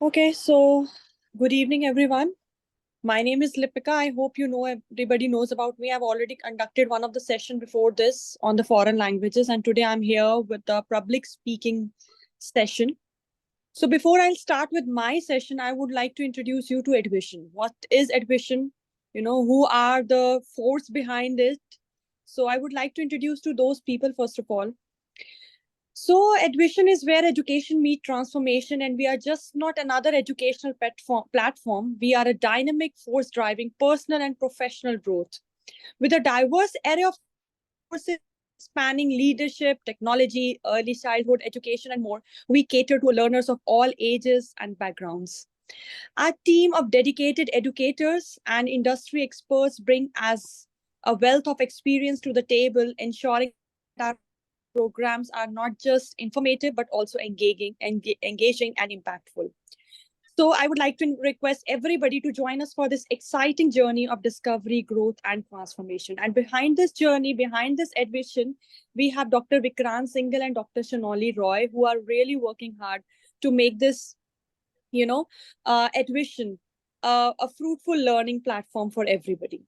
Okay, so good evening, everyone. My name is Lipika. I hope you know everybody knows about me. I've already conducted one of the session before this on the foreign languages, and today I'm here with the public speaking session. So before I'll start with my session, I would like to introduce you to EDVISHAN. What is EDVISHAN? Who are the force behind it? So I would like to introduce to those people first of all. So, EDVISHAN is where education meets transformation, and we are just not another educational platform. We are a dynamic force driving personal and professional growth. With a diverse array of courses spanning leadership, technology, early childhood education, and more, we cater to learners of all ages and backgrounds. Our team of dedicated educators and industry experts bring as a wealth of experience to the table, ensuring that programs are not just informative but also engaging and impactful. So I would like to request everybody to join us for this exciting journey of discovery, growth, and transformation. And behind this journey, behind this admission, we have Dr. Vikrant Singhal and Dr. Shanoli Roy, who are really working hard to make this, admission a fruitful learning platform for everybody.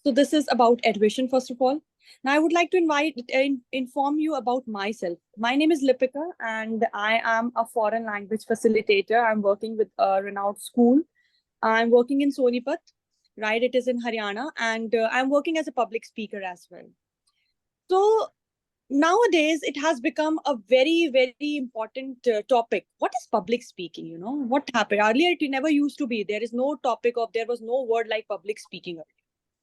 So this is about EDVISHAN, first of all. Now I would like to inform you about myself. My name is Lipika, and I am a foreign language facilitator. I'm working with a renowned school. I'm working in Sonipat, right? It is in Haryana, and I'm working as a public speaker as well. So nowadays it has become a very, very important topic. What is public speaking? What happened earlier? It never used to be. There was no word like public speaking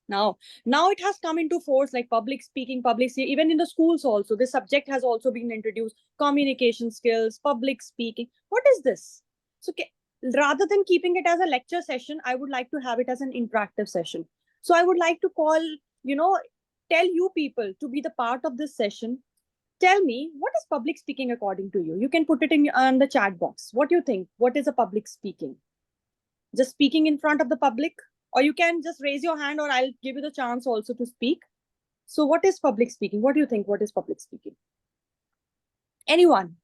now it has come into force, like public speaking, even in the schools also. This subject has also been introduced: communication skills, public speaking. What is this? So rather than keeping it as a lecture session, I would like to have it as an interactive session. So I would like to you know, tell you people to be the part of this session. Tell me, what is public speaking according to you? You can put it in the chat box. What do you think? What is a public speaking? Just speaking in front of the public, or you can just raise your hand, or I'll give you the chance also to speak. So what is public speaking? What do you think? What is public speaking? Anyone?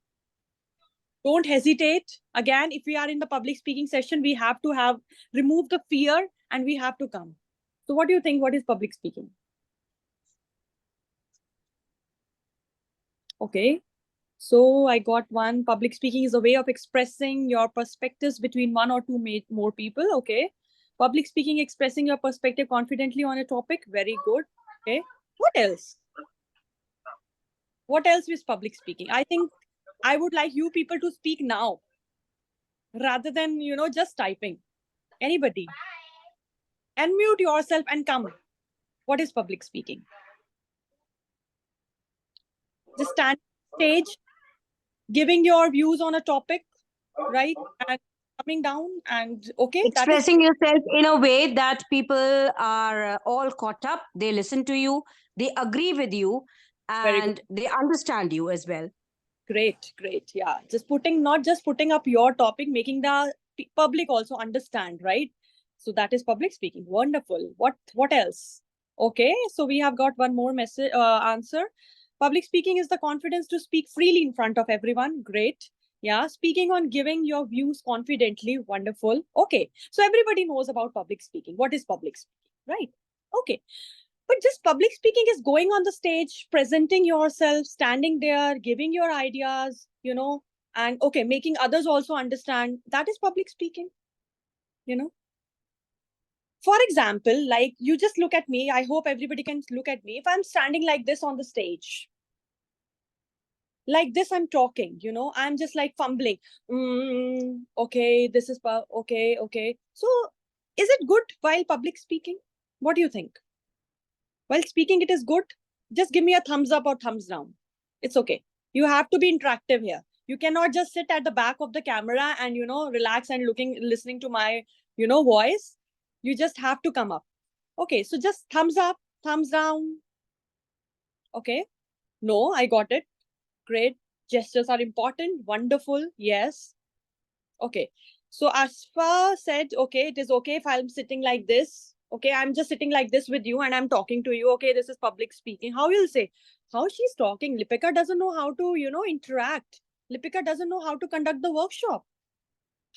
Don't hesitate. Again, if we are in the public speaking session, we have to have remove the fear and we have to come. So what do you think? What is public speaking? Okay. So I got one. Public speaking is a way of expressing your perspectives between one or two more people. Okay. Public speaking, expressing your perspective confidently on a topic. Very good. Okay. What else? What else is public speaking? I think I would like you people to speak now rather than, just typing. Anybody? Unmute yourself and come. What is public speaking? Just stand on stage, giving your views on a topic, right? And coming down and okay, expressing yourself in a way that people are all caught up, they listen to you, they agree with you, and they understand you as well. Great. Yeah. Not just putting up your topic, making the public also understand, right? So that is public speaking. Wonderful. What else? Okay. So we have got one more message answer. Public speaking is the confidence to speak freely in front of everyone. Great. Yeah. Speaking on giving your views confidently. Wonderful. Okay. So everybody knows about public speaking. What is public speaking? Right. Okay. But just public speaking is going on the stage, presenting yourself, standing there, giving your ideas, and okay, making others also understand. That is public speaking, you know. For example, like you just look at me. I hope everybody can look at me. If I'm standing like this on the stage, like this, I'm talking, I'm just like fumbling. Okay, this is, okay. So is it good while public speaking? What do you think? While speaking, it is good. Just give me a thumbs up or thumbs down. It's okay. You have to be interactive here. You cannot just sit at the back of the camera and, relax and listening to my, voice. You just have to come up. Okay. So just thumbs up, thumbs down. Okay. No, I got it. Great. Gestures are important. Wonderful. Yes. Okay. So Asfa said, okay, it is okay if I'm sitting like this. Okay, I'm just sitting like this with you and I'm talking to you. Okay, this is public speaking. How you'll say? How she's talking? Lipika doesn't know how to, interact. Lipika doesn't know how to conduct the workshop.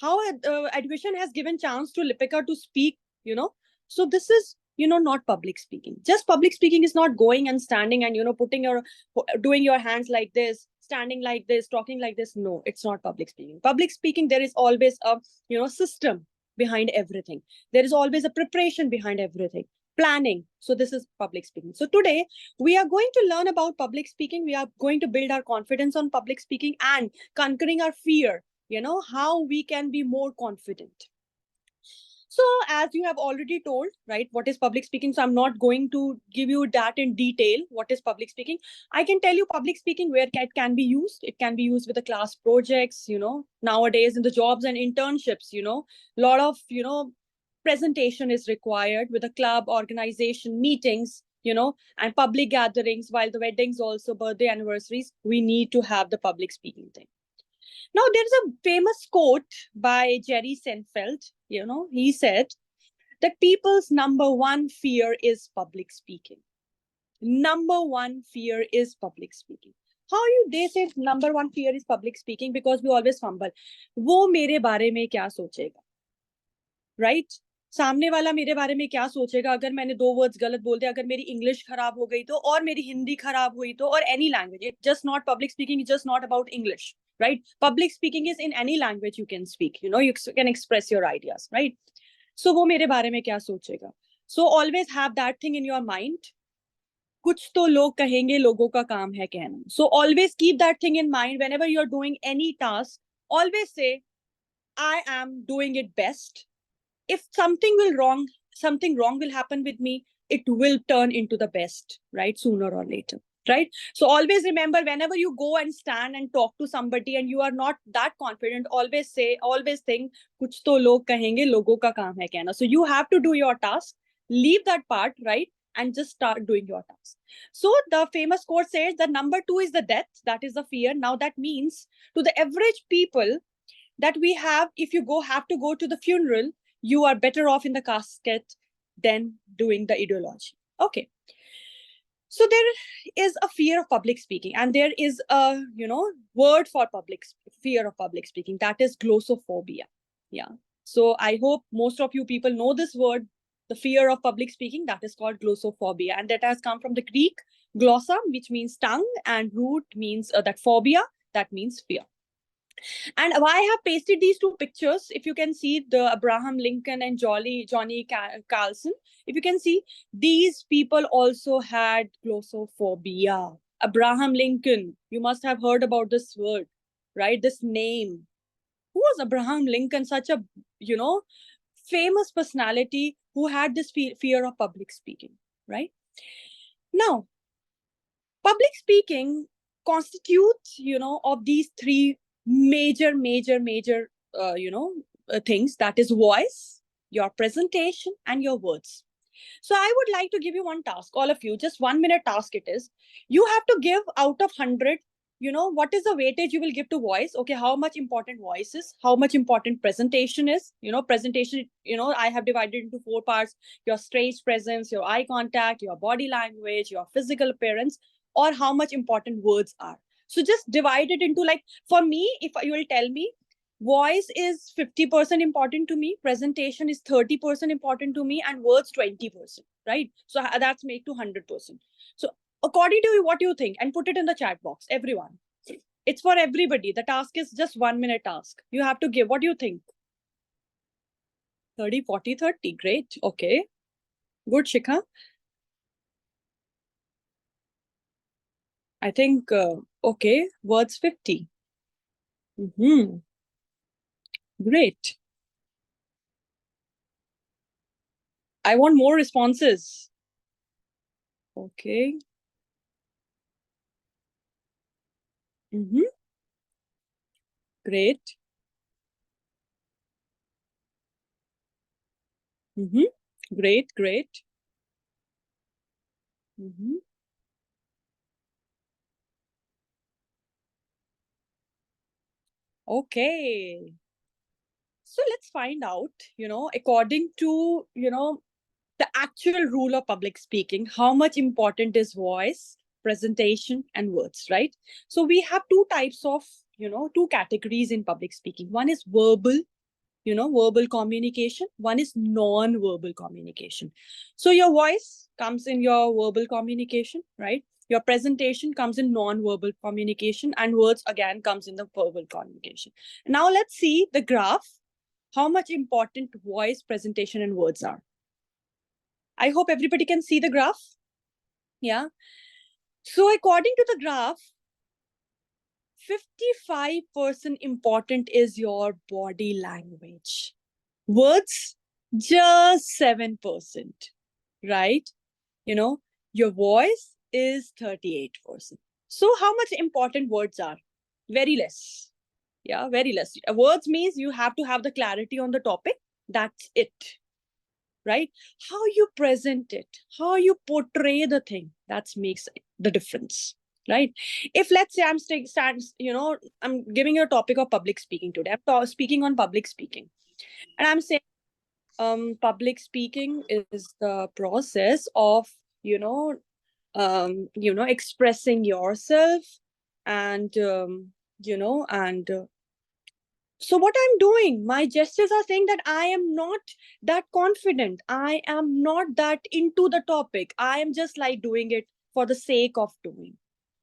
how EDVISHAN has given chance to Lipika to speak, So this is, not public speaking. Just public speaking is not going and standing and, doing your hands like this, standing like this, talking like this. No, it's not public speaking. Public speaking, there is always a, system behind everything. There is always a preparation behind everything. Planning. So this is public speaking. So today we are going to learn about public speaking. We are going to build our confidence on public speaking and conquering our fear, how we can be more confident. So as you have already told, right, what is public speaking? So I'm not going to give you that in detail. What is public speaking? I can tell you public speaking, where it can be used. It can be used with the class projects, nowadays in the jobs and internships, a lot of, presentation is required with the club, organization, meetings, and public gatherings, while the weddings also, birthday, anniversaries, we need to have the public speaking thing. Now, there's a famous quote by Jerry Seinfeld. He said that people's number one fear is public speaking. Number one fear is public speaking. They say number one fear is public speaking? Because we always fumble. वो मेरे बारे में क्या सोचेगा? Right? सामने वाला मेरे बारे में क्या सोचेगा अगर मैंने 2 वर्ड्स गलत बोल दिया, अगर मेरी इंग्लिश खराब हो गई तो, और मेरी हिंदी खराब हुई तो, और any language. It's just not public speaking, it's just not about English, right? Public speaking is in any language you can speak, you can express your ideas, right? So वो मेरे बारे में क्या सोचेगा? So always have that thing in your mind. कुछ तो लोग कहेंगे, लोगों का काम है कहना. So always keep that thing in mind whenever you're doing any task. Always say, I am doing it best. If something wrong will happen with me, it will turn into the best, right? Sooner or later, right? So always remember, whenever you go and stand and talk to somebody and you are not that confident, always think, kuch to log kahenge, logo ka kaam hai kehna. So you have to do your task, leave that part, right? And just start doing your task. So the famous quote says that number 2 is the death. That is the fear. Now that means to the average people that we have, if you have to go to the funeral, you are better off in the casket than doing the ideology. Okay. So there is a fear of public speaking, and there is a, word for fear of public speaking. That is glossophobia. Yeah. So I hope most of you people know this word, the fear of public speaking. That is called glossophobia. And that has come from the Greek glossa, which means tongue, and root means that phobia, that means fear. And why I have pasted these 2 pictures, if you can see the Abraham Lincoln and Johnny Carlson, if you can see, these people also had glossophobia. Abraham Lincoln, you must have heard about this word, right? This name. Who was Abraham Lincoln? Such a, famous personality who had this fear of public speaking, right? Now, public speaking constitutes, of these 3 major things. That is voice, your presentation, and your words. So I would like to give you one task, all of you, just 1 minute task it is. You have to give out of 100, what is the weightage you will give to voice? Okay, how much important voice is, how much important presentation is. Presentation, I have divided into 4 parts: your stage presence, your eye contact, your body language, your physical appearance, or how much important words are. So just divide it into, like, for me, if you will tell me, voice is 50% important to me, presentation is 30% important to me, and words 20%, right? So that's make to 100%. So according to you, what do you think? And put it in the chat box, everyone. It's for everybody. The task is just 1 minute task. You have to give. What do you think? 30, 40, 30. Great. Okay. Good, Shikha. I think, okay, words 50. Great. I want more responses. Okay. Great. Great, great. Okay. So let's find out, according to, the actual rule of public speaking, how much important is voice, presentation, and words, right? So we have 2 types of, 2 categories in public speaking. One is verbal verbal communication. One is non-verbal communication. So your voice comes in your verbal communication, right? Your presentation comes in non-verbal communication, and words again comes in the verbal communication. Now let's see the graph, how much important voice, presentation, and words are. I hope everybody can see the graph. Yeah. So according to the graph, 55% important is your body language. Words, just 7%, right? Your voice is 38%. So how much important words are? Very less. Yeah, very less. Words means you have to have the clarity on the topic. That's it, right? How you present it, how you portray the thing, that makes the difference, right? If let's say I'm giving you a topic of public speaking today. I'm speaking on public speaking, and I'm saying public speaking is the process of expressing yourself, and so what I'm doing, my gestures are saying that I am not that confident, I am not that into the topic, I am just like doing it for the sake of doing.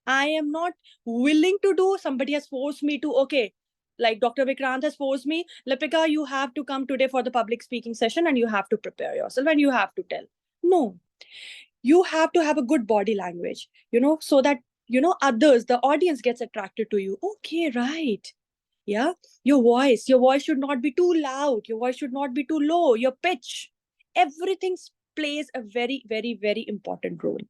I am not willing to do. Somebody has forced me to, okay, like Dr. Vikrant has forced me, Lipika, you have to come today for the public speaking session and you have to prepare yourself and you have to tell. No, you have to have a good body language, so that, others, the audience gets attracted to you. Okay, right. Yeah. Your voice should not be too loud. Your voice should not be too low. Your pitch, everything plays a very, very, very important role.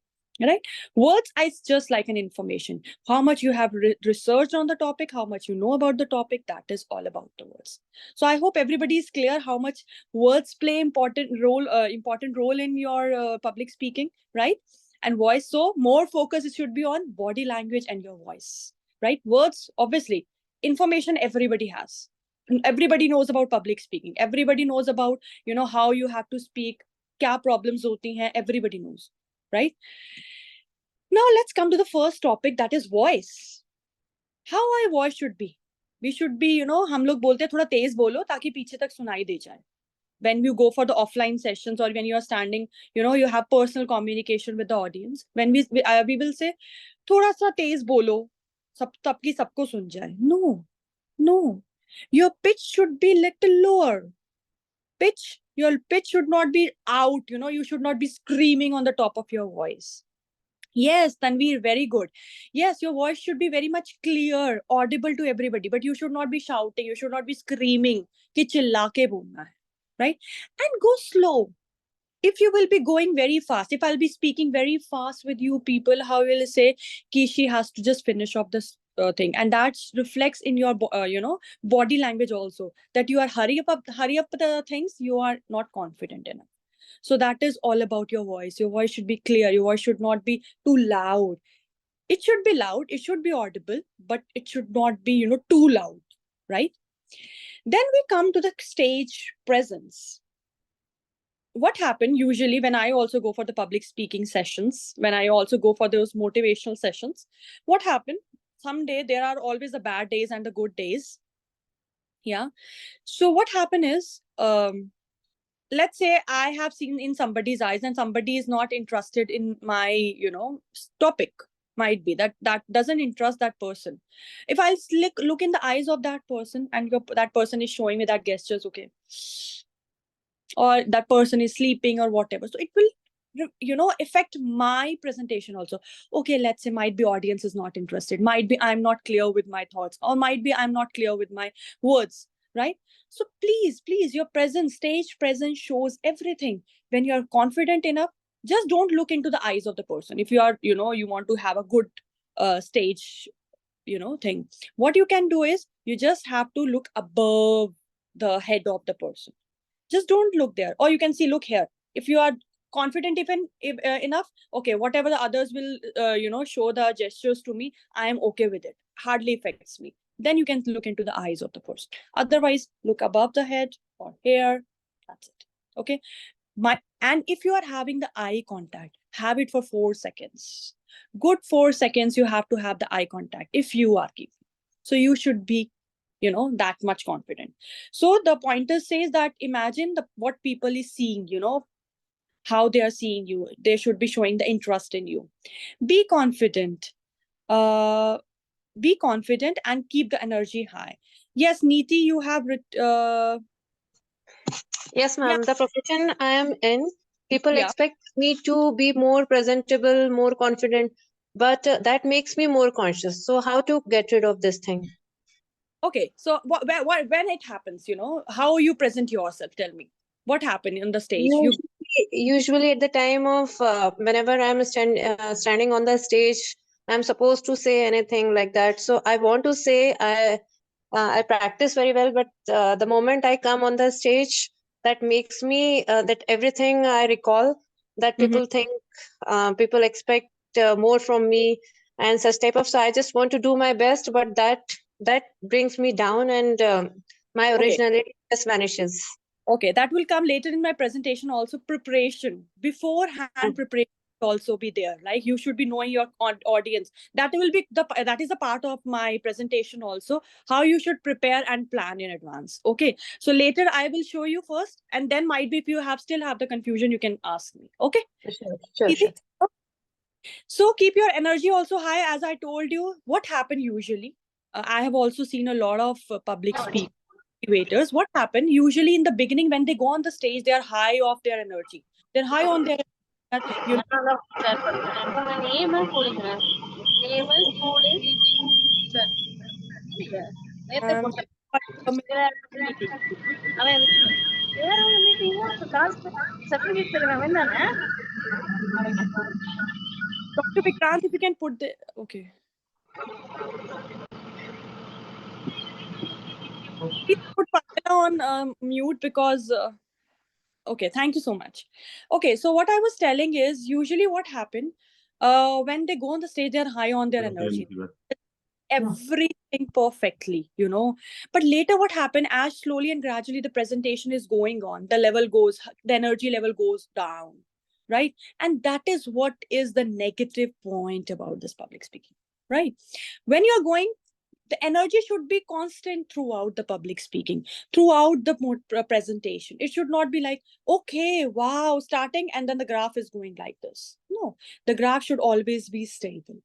Right? Words is just like an information. How much you have researched on the topic, how much you know about the topic, that is all about the words. So I hope everybody is clear how much words play important role in your public speaking, right? And voice. So more focus should be on body language and your voice, right? Words, obviously, information everybody has. Everybody knows about public speaking. Everybody knows about, how you have to speak. Kya problems hoti hain, everybody knows, right? Now let's come to the first topic, that is voice. How our voice should be. We should be, हम लोग बोलते हैं थोड़ा तेज बोलो ताकि पीछे तक सुनाई दे जाए. When you go for the offline sessions or when you are standing, you have personal communication with the audience. When we will say, थोड़ा सा तेज बोलो, ताकि सबको सुन जाए. No. Your pitch should be little lower. Your pitch should not be out. You should not be screaming on the top of your voice. Yes, Tanveer, very good. Yes, your voice should be very much clear, audible to everybody, but you should not be shouting, you should not be screaming, ki chilla ke bolna hai, right? And go slow. If you will be going very fast, if I'll be speaking very fast with you people, how will you say ki she has to just finish off this thing? And that reflects in your, body language also, that you are hurry up the things, you are not confident enough. So that is all about your voice. Your voice should be clear. Your voice should not be too loud. It should be loud. It should be audible, but it should not be, too loud, right? Then we come to the stage presence. What happened usually when I also go for the public speaking sessions, when I also go for those motivational sessions, what happened? Someday there are always the bad days and the good days. Yeah. So what happened is, let's say I have seen in somebody's eyes and somebody is not interested in my, topic. Might be that doesn't interest that person. If I look in the eyes of that person and that person is showing me that gestures, okay, or that person is sleeping or whatever, so it will affect my presentation also. Okay, let's say might be audience is not interested, might be I'm not clear with my thoughts, or might be I'm not clear with my words, right? So please, your stage presence shows everything. When you're confident enough, just don't look into the eyes of the person. If you are, you want to have a good stage, thing, what you can do is you just have to look above the head of the person. Just don't look there. Or you can see, look here. If you are confident enough, okay, whatever the others will, show the gestures to me, I am okay with it. Hardly affects me. Then you can look into the eyes of the person. Otherwise, look above the head or here. That's it. Okay. And if you are having the eye contact, have it for 4 seconds. Good 4 seconds, you have to have the eye contact if you are keeping. So you should be that much confident. So the pointer says that imagine what people is seeing, how they are seeing you. They should be showing the interest in you. Be confident. Uh, be confident and keep the energy high. Yes, Neeti, you have Yes, yeah, ma'am. The profession I am in, people yeah. expect me to be more presentable, more confident, but that makes me more conscious. So, how to get rid of this thing? Okay, so when it happens, how you present yourself, tell me. What happened on the stage? Usually at the time of whenever I'm standing on the stage, I'm supposed to say anything like that. So I want to say I practice very well, but the moment I come on the stage, that makes me that everything I recall that Mhm. people think, people expect more from me and such type of. So I just want to do my best, but that brings me down, and my Okay. originality just vanishes. Okay, that will come later in my presentation also. Preparation, beforehand preparation will also be there. Like you should be knowing your audience. That is a part of my presentation also, how you should prepare and plan in advance. Okay, so later I will show you first, and then might be if you still have the confusion, you can ask me. Okay. Sure, Easy? sure. So keep your energy also high. As I told you, what happened usually, I have also seen a lot of public speak motivators. What happened usually in the beginning when they go on the stage, they are high of their energy. They're high on their, you know. My name is Pooling. Name is Pooling. um, um, meeting. அவன் வேற ஒரு meeting காசு certificate தருவேன் தானே. Dr. Vikrant, if you can put the okay. Please put Pamela on mute because okay, thank you so much. Okay, so what I was telling is usually what happened when they go on the stage, they're high on their energy. Everything perfectly, But later, what happened as slowly and gradually the presentation is going on, the energy level goes down, right? And that is what is the negative point about this public speaking, right? When you're going, the energy should be constant throughout the public speaking, throughout the presentation. It should not be like, okay, wow, starting and then the graph is going like this. No, the graph should always be stable.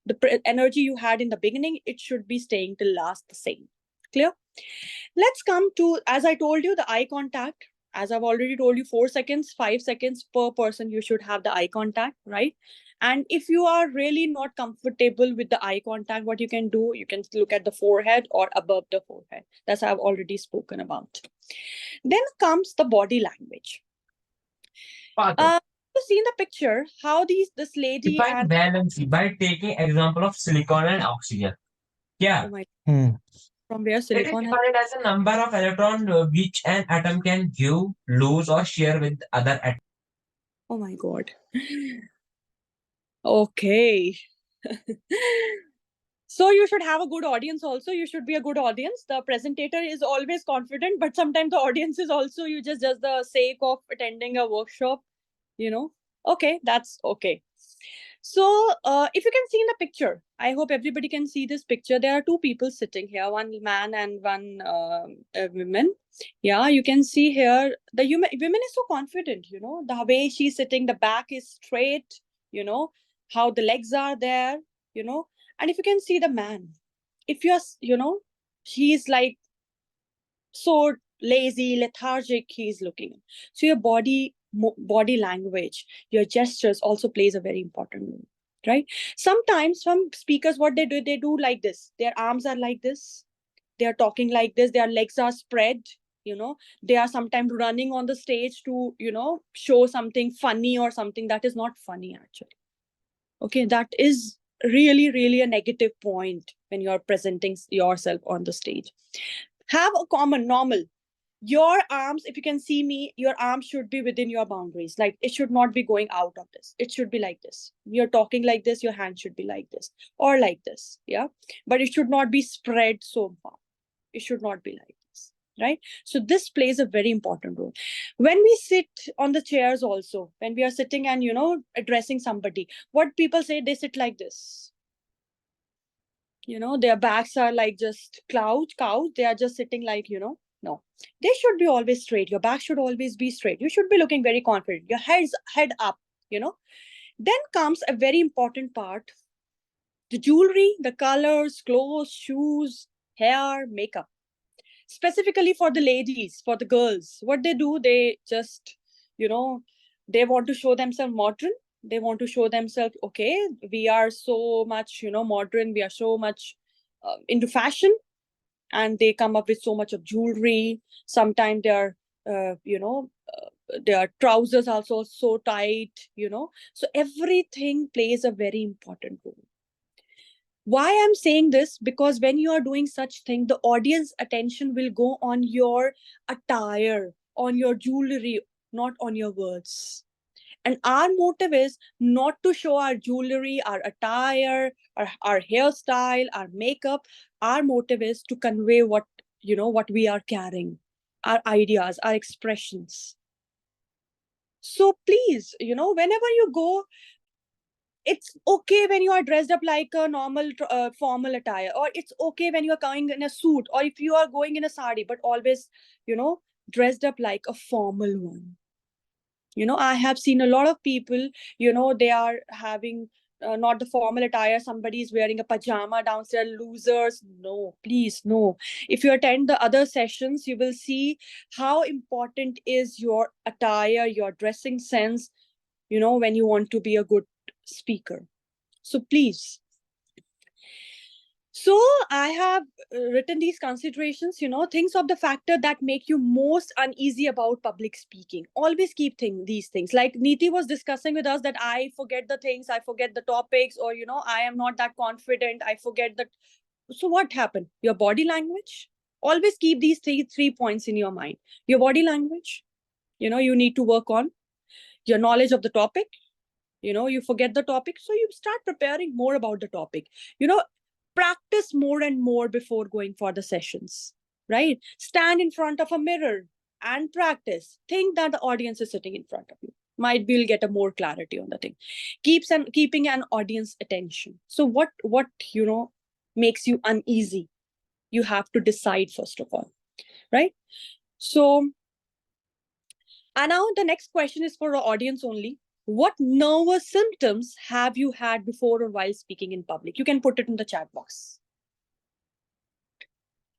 The energy you had in the beginning, it should be staying till last the same. Clear? Let's come to, as I told you, the eye contact. As I've already told you, 4 seconds, 5 seconds per person, you should have the eye contact, right? And if you are really not comfortable with the eye contact, what you can do, you can look at the forehead or above the forehead. That's I've already spoken about. Then comes the body language. You see in the picture how this lady Define and balance by taking example of silicon and oxygen. Yeah. oh my, Hmm. from where It is silicon has, defined as a number of electrons which an atom can give, lose, or share with other atoms. oh my god. Okay. So you should have a good audience also. You should be a good audience. The presentator is always confident, but sometimes the audience is also, you just the sake of attending a workshop, Okay, that's okay. So if you can see in the picture, I hope everybody can see this picture. There are two people sitting here, one man and one woman. Yeah, you can see here the women is so confident, the way she's sitting, the back is straight, how the legs are there, and if you can see the man, if you're, he's like so lazy, lethargic, he's looking. So your body language, your gestures also plays a very important role, right? Sometimes some speakers, what they do like this. Their arms are like this. They are talking like this. Their legs are spread. They are sometimes running on the stage to, show something funny or something that is not funny actually. Okay, that is really, really a negative point when you're presenting yourself on the stage. Have a common normal. Your arms, if you can see me, your arms should be within your boundaries. Like it should not be going out of this. It should be like this. You're talking like this, your hand should be like this or like this. Yeah. But it should not be spread so far. It should not be like this. Right. So this plays a very important role. When we sit on the chairs also, when we are sitting and, addressing somebody, what people say, they sit like this. You know, their backs are like just couch. They are just sitting like, you know, no. They should be always straight. Your back should always be straight. You should be looking very confident. Your head up, you know. Then comes a very important part. The jewelry, the colors, clothes, shoes, hair, makeup. Specifically for the ladies, for the girls, what they do, they just, you know, they want to show themselves modern. They want to show themselves, okay, we are so much, you know, modern. We are so much into fashion, and they come up with so much of jewelry. Sometimes they are, their trousers also so tight, you know. So everything plays a very important role. Why I'm saying this? Because when you are doing such thing, the audience attention will go on your attire, on your jewelry, not on your words. And our motive is not to show our jewelry, our attire, our hairstyle, our makeup. Our motive is to convey what, you know, what we are carrying, our ideas, our expressions. So please, you know, whenever you go, it's okay when you are dressed up like a normal formal attire, or it's okay when you are going in a suit, or if you are going in a sari, but always, you know, dressed up like a formal one. You know, I have seen a lot of people, you know, they are having not the formal attire. Somebody is wearing a pajama downstairs. Losers. No, please, no. If you attend the other sessions, you will see how important is your attire, your dressing sense, you know, when you want to be a good speaker. So please. So I have written these considerations, you know, things of the factor that make you most uneasy about public speaking. Always keep these things. Like Neeti was discussing with us that I forget the things, I forget the topics, or, you know, I am not that confident, I forget that. So what happened? Your body language. Always keep these three points in your mind. Your body language, you know, you need to work on. Your knowledge of the topic, you know, you forget the topic, so you start preparing more about the topic. You know, practice more and more before going for the sessions, right? Stand in front of a mirror and practice. Think that the audience is sitting in front of you. Might be you'll get a more clarity on the thing. Keeping an audience attention. So what, you know, makes you uneasy? You have to decide first of all, right? So, and now the next question is for the audience only. What nervous symptoms have you had before or while speaking in public? You can put it in the chat box.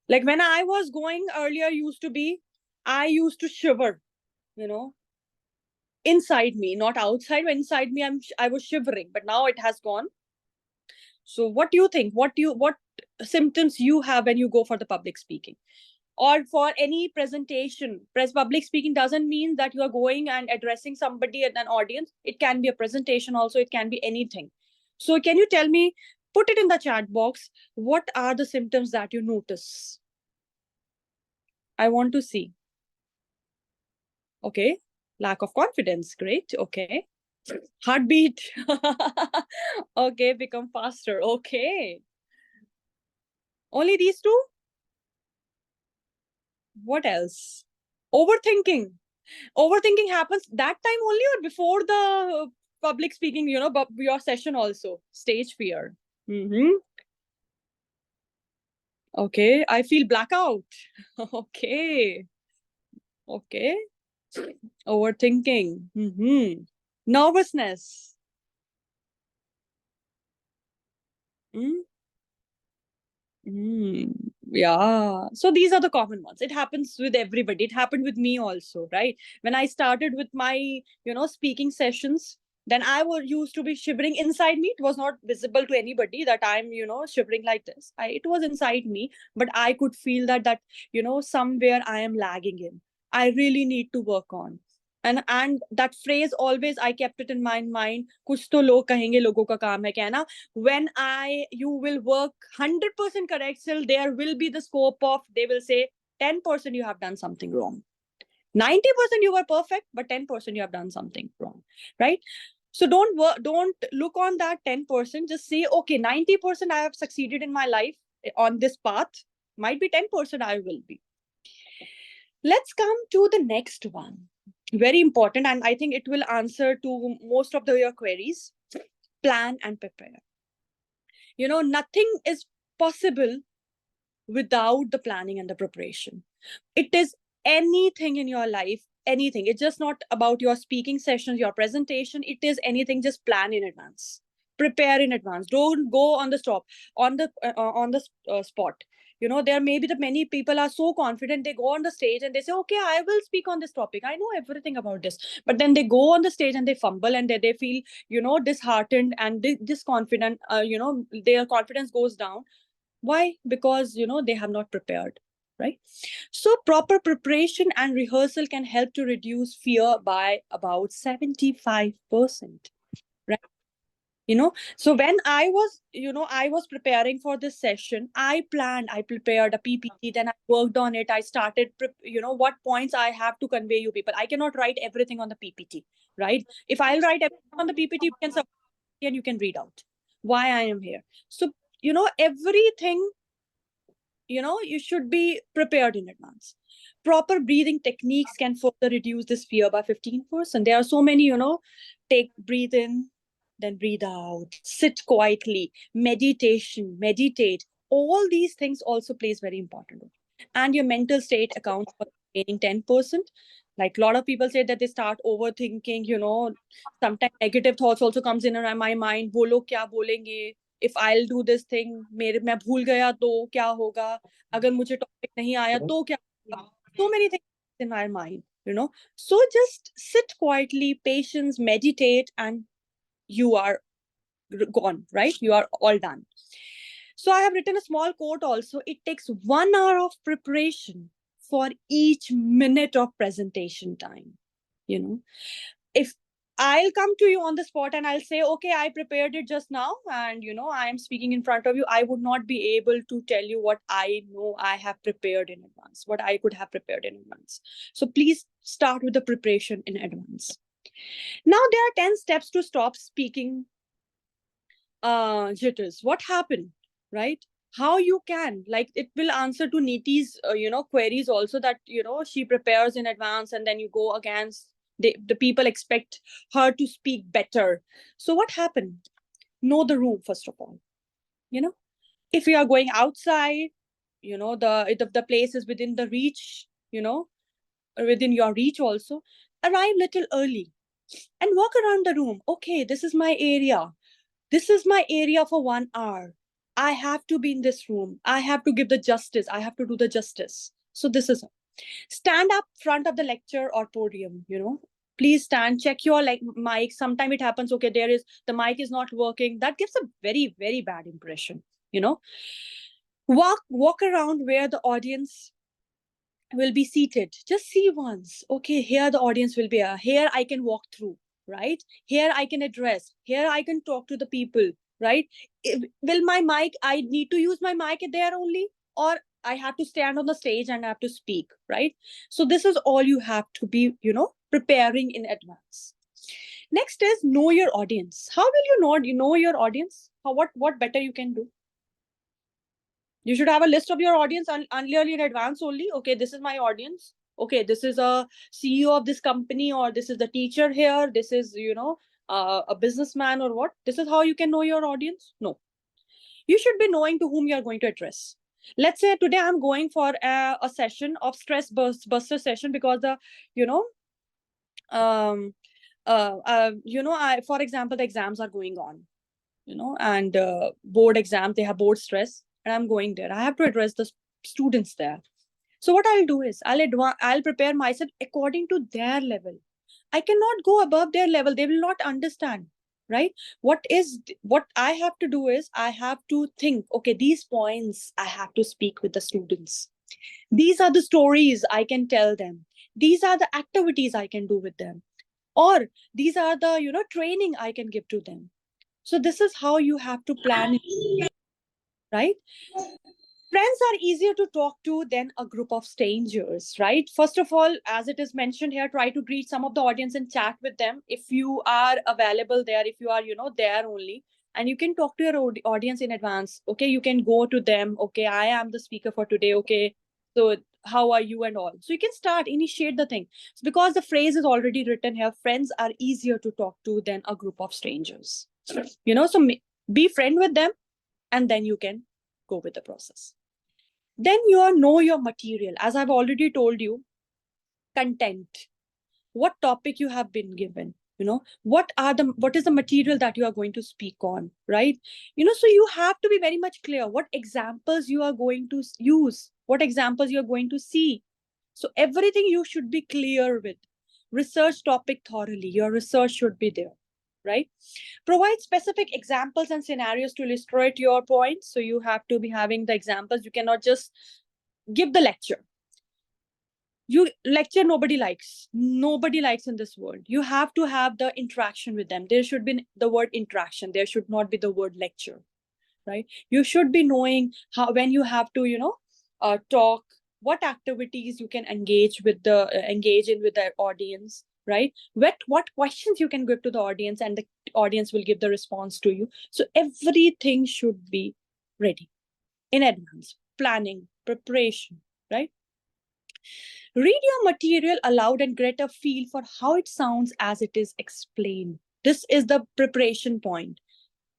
Like when I was going earlier, I used to shiver, you know, inside me, not outside, but inside me, I was shivering, but now it has gone. So what do you think? What symptoms you have when you go for the public speaking? Or for any presentation? Public speaking doesn't mean that you are going and addressing somebody at an audience. It can be a presentation also, it can be anything. So can you tell me, put it in the chat box, what are the symptoms that you notice? I want to see. Okay, lack of confidence, great, okay. Heartbeat, okay, become faster, okay. Only these two? What else? Overthinking. Overthinking happens that time only, or before the public speaking, you know, but your session also? Stage fear. Okay, I feel blackout. Okay. Okay. Overthinking. Nervousness. Yeah. So these are the common ones. It happens with everybody. It happened with me also, right? When I started with my, you know, speaking sessions, then I was used to be shivering inside me. It was not visible to anybody that I'm, you know, shivering like this. It was inside me, but I could feel that, you know, somewhere I am lagging in. I really need to work on. And that phrase always I kept it in my mind. कुछ तो लोग कहेंगे, लोगों का काम है कहना. When you will work 100% correct, still there will be the scope of, they will say 10% you have done something wrong. 90% you were perfect, but 10% you have done something wrong, right? So don't look on that 10%. Just say, okay, 90% I have succeeded in my life on this path. Might be 10% I will be. Let's come to the next one. Very important, and I think it will answer to most of your queries. Plan and prepare. You know, nothing is possible without the planning and the preparation. It is anything in your life, anything. It's just not about your speaking sessions, your presentation. It is anything. Just plan in advance, prepare in advance. Don't go on the spot. You know, there may be the many people are so confident, they go on the stage and they say, okay, I will speak on this topic, I know everything about this, but then they go on the stage and they fumble and they feel, you know, disheartened and disconfident. You know, their confidence goes down. Why? Because, you know, they have not prepared, right? So proper preparation and rehearsal can help to reduce fear by about 75%, right? You know, so when I was, you know, I was preparing for this session, I prepared a PPT, then I worked on it. I started, you know, what points I have to convey you people. I cannot write everything on the PPT, right? If I'll write everything on the PPT, you can submit and you can read out why I am here. So, you know, everything, you know, you should be prepared in advance. Proper breathing techniques can further reduce this fear by 15%. There are so many, you know, breathe in, then breathe out, sit quietly, meditate. All these things also plays very important role. And your mental state accounts for the remaining 10%. Like a lot of people say that they start overthinking, you know, sometimes negative thoughts also comes in my mind. वो लोग क्या बोलेंगे? If I'll do this thing, मैं भूल गया तो क्या होगा? अगर मुझे topic नहीं आया तो क्या होगा? So many things in our mind, you know. So just sit quietly, patience, meditate, and you are gone, right? You are all done. So I have written a small quote also. It takes 1 hour of preparation for each minute of presentation time. You know, if I'll come to you on the spot and I'll say, okay, I prepared it just now, and you know, I am speaking in front of you, I would not be able to tell you what I know I have prepared in advance, what I could have prepared in advance. So please start with the preparation in advance. Now there are 10 steps to stop speaking jitters. What happened, right? How you can, like, it will answer to Niti's you know, queries also, that you know, she prepares in advance and then you go against the people expect her to speak better. So what happened? Know the room first of all. You know, if you are going outside, you know, the place is within the reach, you know, within your reach also, arrive little early and walk around the room. Okay, this is my area. This is my area for 1 hour. I have to be in this room. I have to give the justice. I have to do the justice. So this is, stand up front of the lecture or podium, you know, please stand, check your like mic. Sometimes it happens, okay, the mic is not working. That gives a very, very bad impression, you know. Walk around where the audience will be seated. Just see once, okay, here the audience will be, here I can walk through, right? Here I can address, here I can talk to the people, right? Will my mic, I need to use my mic there only, or I have to stand on the stage and I have to speak, right? So this is all you have to be, you know, preparing in advance. Next is know your audience. How will you know your audience? What better you can do? You should have a list of your audience early in advance only. Okay, this is my audience. Okay, this is a CEO of this company, or this is the teacher here. This is, you know, a businessman or what. This is how you can know your audience. No, you should be knowing to whom you are going to address. Let's say today I'm going for a session of stress buster session, because the, you know, you know, for example, the exams are going on, you know, and board exam, they have board stress, and I'm going there. I have to address the students there. So what I'll do is I'll prepare myself according to their level. I cannot go above their level. They will not understand, right? What I have to do is I have to think, okay, these points I have to speak with the students. These are the stories I can tell them. These are the activities I can do with them. Or these are the, you know, training I can give to them. So this is how you have to plan it, right? Friends are easier to talk to than a group of strangers, right? First of all, as it is mentioned here, try to greet some of the audience and chat with them. If you are available there, if you are, you know, there only, and you can talk to your audience in advance. Okay, you can go to them. Okay, I am the speaker for today. Okay, so how are you and all. So you can start, initiate the thing. So because the phrase is already written here, friends are easier to talk to than a group of strangers. You know, so be friend with them, and then you can go with the process. Then you know your material. As I've already told you, content, what topic you have been given, what is the material that you are going to speak on, right? So you have to be very much clear what examples you are going to use, what examples you are going to see. So everything you should be clear with. Research topic thoroughly. Your research should be there, right? Provide specific examples and scenarios to illustrate your points. So you have to be having the examples. You cannot just give the lecture. You lecture, nobody likes in this world. You have to have the interaction with them. There should be the word interaction. There should not be the word lecture, right? You should be knowing how, when you have to, talk, what activities you can engage in with the audience, right? What questions you can give to the audience, and the audience will give the response to you. So everything should be ready in advance. Planning, preparation, right? Read your material aloud and get a feel for how it sounds as it is explained. This is the preparation point.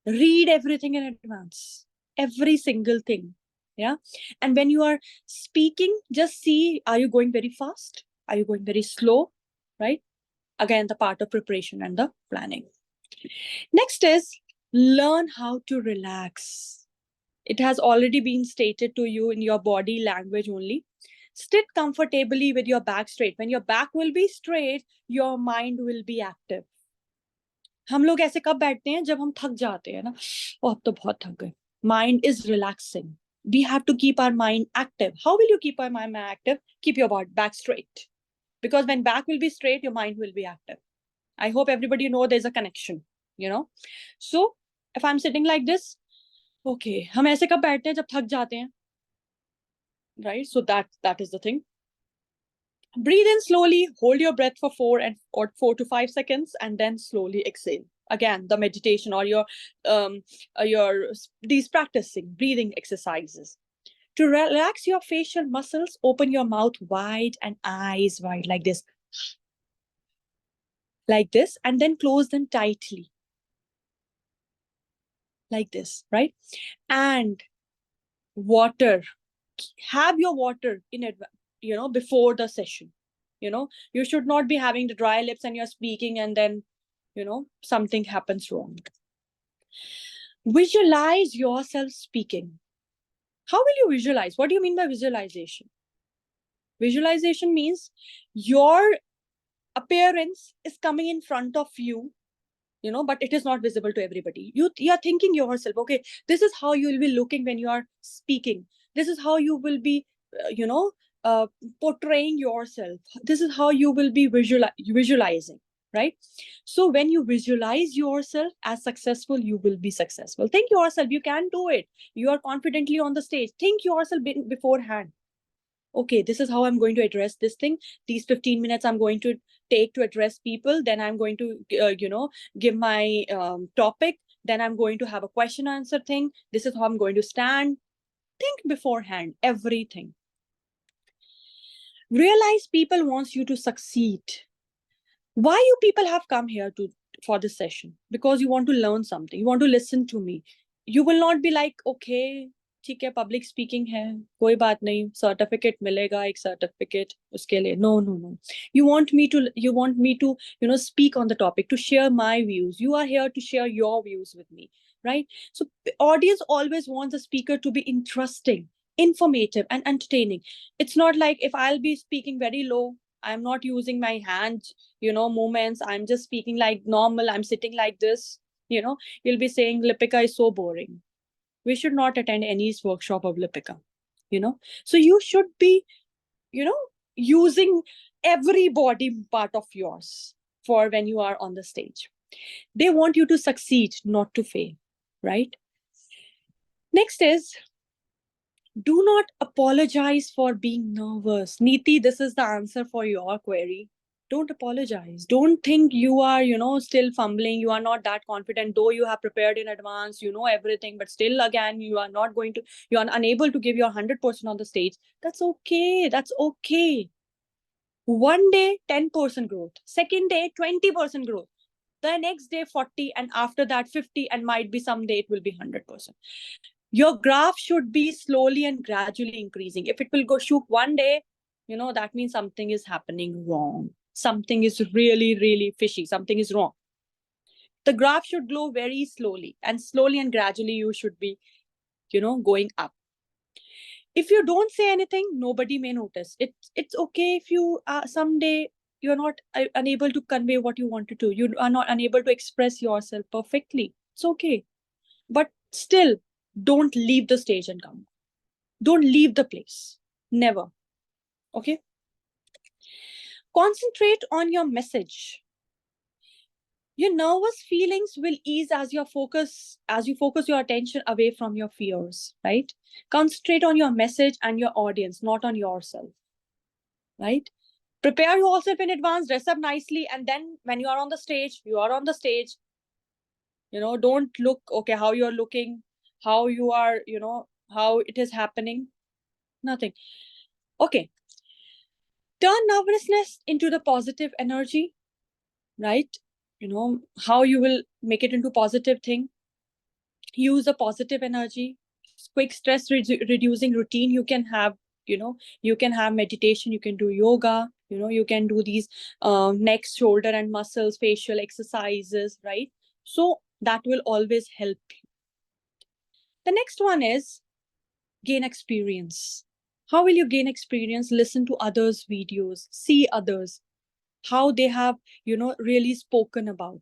Read everything in advance, every single thing. Yeah. And when you are speaking, just see, are you going very fast? Are you going very slow? Right? Again, the part of preparation and the planning. Next is learn how to relax. It has already been stated to you in your body language only. Sit comfortably with your back straight. When your back will be straight, your mind will be active. हम लोग ऐसे कब बैठते हैं? जब हम थक जाते हैं ना, अब तो बहुत थक गए. Mind is relaxing. We have to keep our mind active. How will you keep our mind active? Keep your back straight. Because when back will be straight, your mind will be active. I hope everybody know there's a connection, So if I'm sitting like this, okay, हम ऐसे कब बैठते हैं? जब थक जाते हैं. Right? So that is the thing. Breathe in slowly, hold your breath for 4 to 5 seconds, and then slowly exhale. Again, the meditation or these practicing breathing exercises. To relax your facial muscles, open your mouth wide and eyes wide like this. Like this, and then close them tightly. Like this, right? And water. Have your water in advance, before the session. You should not be having the dry lips and you're speaking and then, something happens wrong. Visualize yourself speaking. How will you visualize? What do you mean by visualization? Visualization means your appearance is coming in front of you, but it is not visible to everybody. You're thinking yourself, okay, this is how you will be looking when you are speaking. This is how you will be, portraying yourself. This is how you will be visualizing, right? So when you visualize yourself as successful, you will be successful. Think yourself, you can do it. You are confidently on the stage. Think yourself beforehand. Okay, this is how I'm going to address this thing. These 15 minutes I'm going to take to address people. Then I'm going to, give my topic. Then I'm going to have a question answer thing. This is how I'm going to stand. Think beforehand, everything. Realize people wants you to succeed. Why you people have come here for this session? Because you want to learn something. You want to listen to me. You will not be like, okay, ठीक है, public speaking है, कोई बात नहीं, certificate मिलेगा, एक certificate उसके लिए. No. You want me to, speak on the topic, to share my views. You are here to share your views with me, right? So the audience always wants the speaker to be interesting, informative, and entertaining. It's not like if I'll be speaking very low, I'm not using my hand, movements. I'm just speaking like normal. I'm sitting like this, you'll be saying Lipika is so boring. We should not attend any workshop of Lipika, So you should be, using every body part of yours for when you are on the stage. They want you to succeed, not to fail, right? Next is, do not apologize for being nervous. Neeti, this is the answer for your query. Don't apologize. Don't think you are, still fumbling. You are not that confident, though you have prepared in advance, you know everything, but still, again, you are unable to give your 100% on the stage. That's okay. That's okay. One day, 10% growth. Second day, 20% growth. The next day, 40, and after that, 50, and might be someday it will be 100%. Your graph should be slowly and gradually increasing. If it will go shoot one day, that means something is happening wrong. Something is really, really fishy. Something is wrong. The graph should grow very slowly and gradually you should be, going up. If you don't say anything, nobody may notice. It's okay if you someday you're not unable to convey what you wanted to. You are not unable to express yourself perfectly. It's okay. But still, don't leave the stage and come. Don't leave the place. Never. Okay? Concentrate on your message. Your nervous feelings will ease as you focus your attention away from your fears, right? Concentrate on your message and your audience, not on yourself, right? Prepare yourself in advance, dress up nicely, and then when you are on the stage, don't look, okay, how you're looking, how you are, how it is happening, nothing. Okay. Turn nervousness into the positive energy, right? How you will make it into positive thing. Use a positive energy. Quick stress reducing routine. You can have, you can have meditation, you can do yoga, you can do these neck, shoulder and muscles, facial exercises, right? So that will always help you. The next one is gain experience. How will you gain experience? Listen to others' videos, see others, how they have, really spoken about,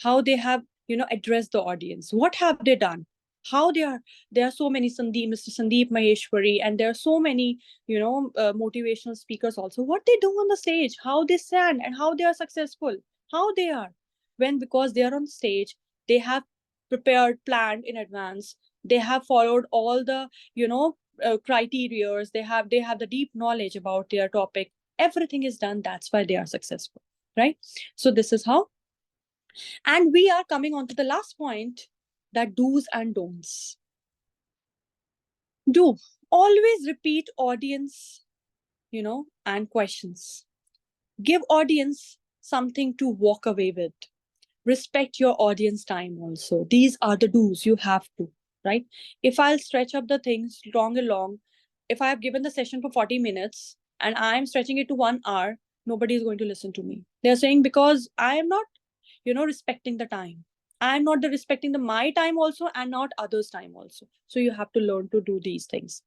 how they have, addressed the audience. What have they done? How there are so many Mr. Sandeep Maheshwari, and there are so many, motivational speakers also. What they do on the stage, how they stand, and how they are successful, how they are. Because they are on stage, they have prepared, planned in advance. They have followed all the, criteria. They have the deep knowledge about their topic. Everything is done. That's why they are successful, right? So this is how. And we are coming on to the last point, that do's and don'ts. Do always repeat audience, and questions. Give audience something to walk away with. Respect your audience time also. These are the do's you have to, right? If I'll stretch up the things long, if I have given the session for 40 minutes and I'm stretching it to 1 hour, nobody is going to listen to me. They're saying, because I am not, respecting the time. I'm not respecting my time also, and not others' time also. So you have to learn to do these things.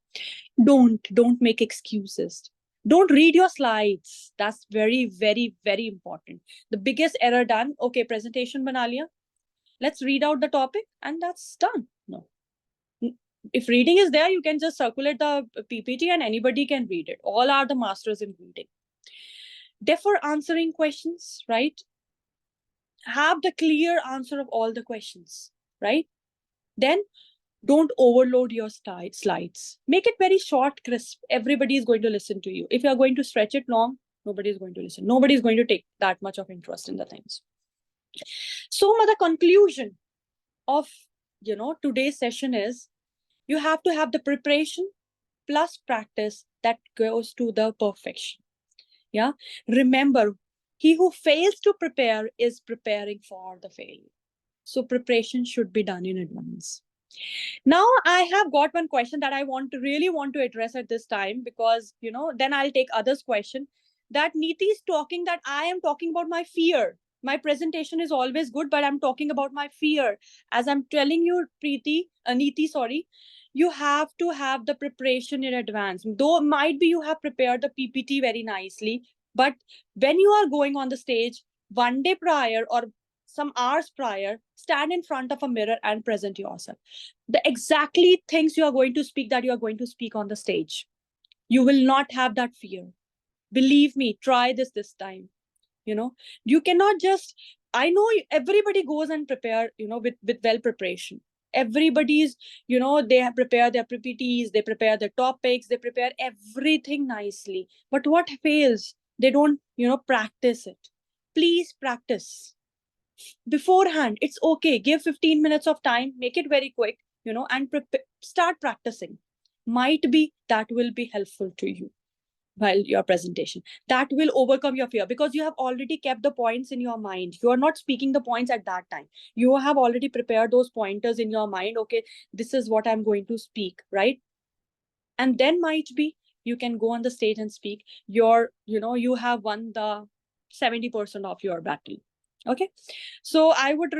Don't make excuses. Don't read your slides. That's very, very, very important. The biggest error done. Okay, presentation bana liya. Let's read out the topic and that's done. No. If reading is there, you can just circulate the PPT and anybody can read it. All are the masters in reading. Defer answering questions, right? Have the clear answer of all the questions, right? Then don't overload your slides. Make it very short, crisp. Everybody is going to listen to you. If you are going to stretch it long, nobody is going to listen. Nobody is going to take that much of interest in the things. So the conclusion of, today's session is, you have to have the preparation plus practice that goes to the perfection. Yeah. Remember, he who fails to prepare is preparing for the failure. So preparation should be done in advance. Now I have got one question that I really want to address at this time, because, then I'll take others' question. That Neeti is talking that I am talking about my fear. My presentation is always good, but I'm talking about my fear. As I'm telling you, Neeti, sorry, you have to have the preparation in advance. Though might be you have prepared the PPT very nicely, but when you are going on the stage, one day prior or some hours prior, stand in front of a mirror and present yourself. The exactly things you are going to speak, that you are going to speak on the stage. You will not have that fear. Believe me, try this time. You cannot just, I know everybody goes and prepare, with well preparation. Everybody's, they have prepared their PPTs, they prepare their topics, they prepare everything nicely. But what fails? They don't, practice it. Please practice beforehand. It's okay. Give 15 minutes of time, make it very quick, and start practicing. Might be that will be helpful to you. while your presentation. That will overcome your fear because you have already kept the points in your mind. You are not speaking the points at that time. You have already prepared those pointers in your mind. Okay, this is what I'm going to speak, right? And then might be you can go on the stage and speak. You have won the 70% of your battle. Okay, so I would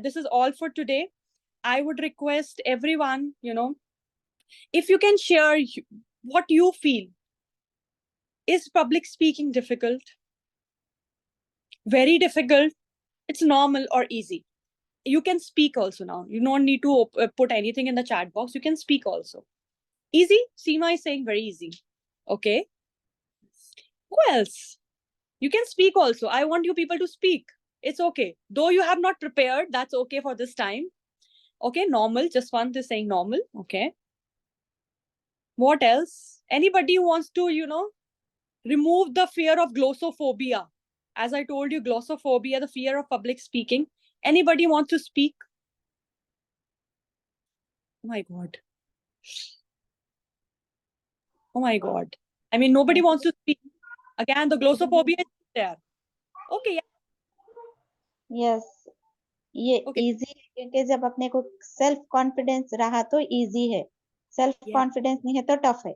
this is all for today. I would request everyone, if you can share what you feel. Is public speaking difficult? Very difficult? It's normal or easy? You can speak also now. You don't need to put anything in the chat box. You can speak also. Easy? Seema is saying very easy. Okay. Who else? You can speak also. I want you people to speak. It's okay. Though you have not prepared, that's okay for this time. Okay, normal. Just one is saying normal. Okay. What else? Anybody who wants to, remove the fear of glossophobia. As I told you, glossophobia, the fear of public speaking. Anybody wants to speak? Oh my God. Oh my God. I mean, nobody wants to speak. Again, the glossophobia is there. Okay, yeah. Yes. ये Okay. Easy है क्योंकि जब अपने को self confidence रहा तो easy है, self Yeah. Confidence नहीं है तो टफ है.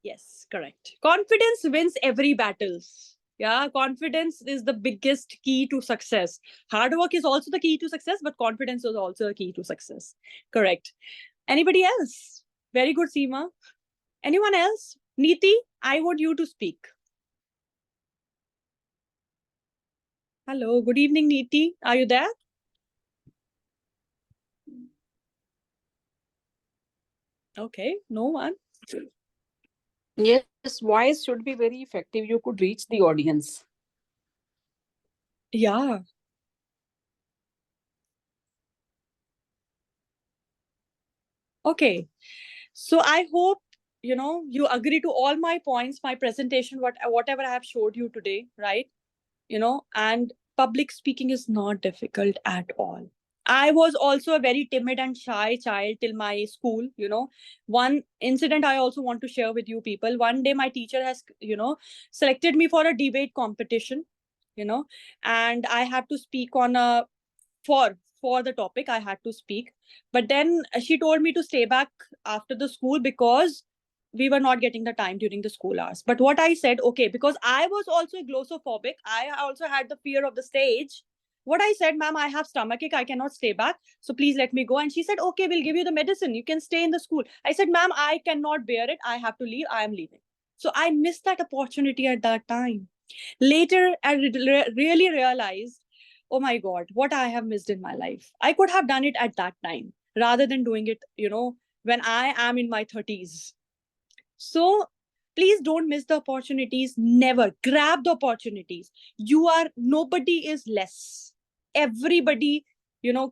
Yes, correct. Confidence wins every battles. Yeah, confidence is the biggest key to success. Hard work is also the key to success, but confidence is also a key to success. Correct. Anybody else? Very good, Seema. Anyone else? Neeti, I want you to speak. Hello, good evening, Neeti. Are you there? Okay, no one. Yes, voice should be very effective. You could reach the audience. Yeah. Okay. So I hope, you agree to all my points, my presentation, whatever I have showed you today, right? And public speaking is not difficult at all. I was also a very timid and shy child till my school. One incident I also want to share with you people. One day my teacher has, selected me for a debate competition, and I had to speak on a for the topic. I had to speak, but then she told me to stay back after the school because we were not getting the time during the school hours. But what I said, okay, because I was also glossophobic, I also had the fear of the stage. What I said, ma'am, I have stomachache, I cannot stay back, so please let me go. And she said, okay, we'll give you the medicine, you can stay in the school. I said, ma'am, I cannot bear it, I have to leave, I am leaving. So I missed that opportunity at that time. Later, I really realized, oh my God, what I have missed in my life. I could have done it at that time rather than doing it, when I am in my 30s. So please don't miss the opportunities. Never grab the opportunities. Nobody is less. Everybody,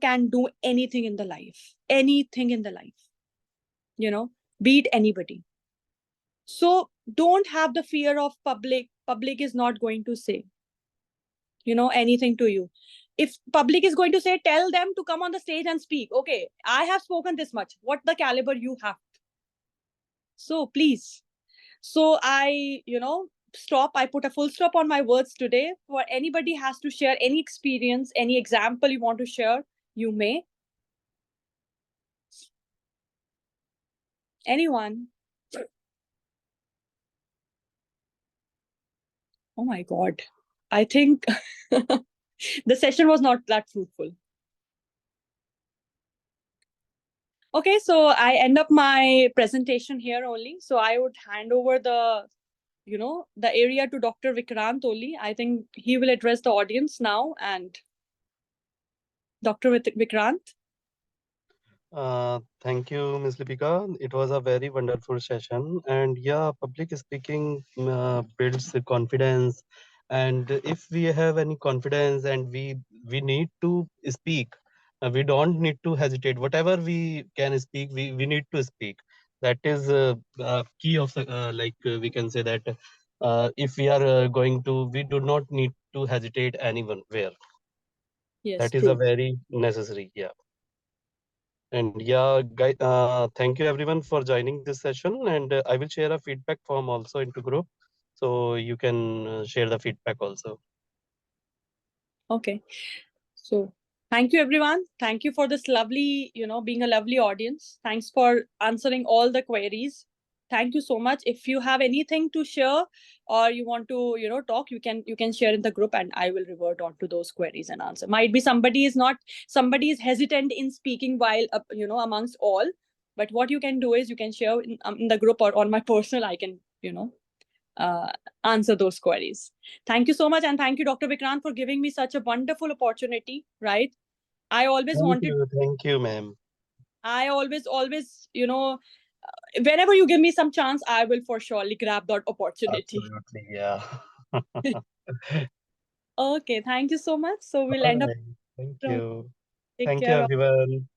can do anything in the life. Anything in the life. Beat anybody. So don't have the fear of public. Public is not going to say, anything to you. If public is going to say, tell them to come on the stage and speak. Okay, I have spoken this much. What the caliber you have? So please. So I, I put a full stop on my words today. For anybody has to share any experience, any example you want to share, you may. Anyone? Oh my God. I think the session was not that fruitful. Okay, so I end up my presentation here only. So I would hand over the area to Dr. Vikrant only. I think he will address the audience now. And Dr. Vikrant. Thank you, Ms. Lipika. It was a very wonderful session. And yeah, public speaking builds the confidence. And if we have any confidence and we need to speak, we don't need to hesitate. Whatever we can speak, we need to speak. That is key of we can say that if we are we do not need to hesitate anywhere. Yes, That is true. a very necessary. Yeah. And yeah, guys, thank you everyone for joining this session. And I will share a feedback form also into group, so you can share the feedback also. Okay. So thank you, everyone. Thank you for this lovely, being a lovely audience. Thanks for answering all the queries. Thank you so much. If you have anything to share or you want to, talk, you can share in the group, and I will revert on to those queries and answer. Might be somebody is hesitant in speaking while, amongst all. But what you can do is you can share in the group or on my personal, I can, answer those queries. Thank you so much. And thank you, Dr. Vikrant, for giving me such a wonderful opportunity, right? I always wanted, Thank you, ma'am. I always, whenever you give me some chance, I will for surely grab that opportunity. Absolutely, yeah. Okay, thank you so much. So we'll end up. Alright, thank you. Take Thank you, care of everyone.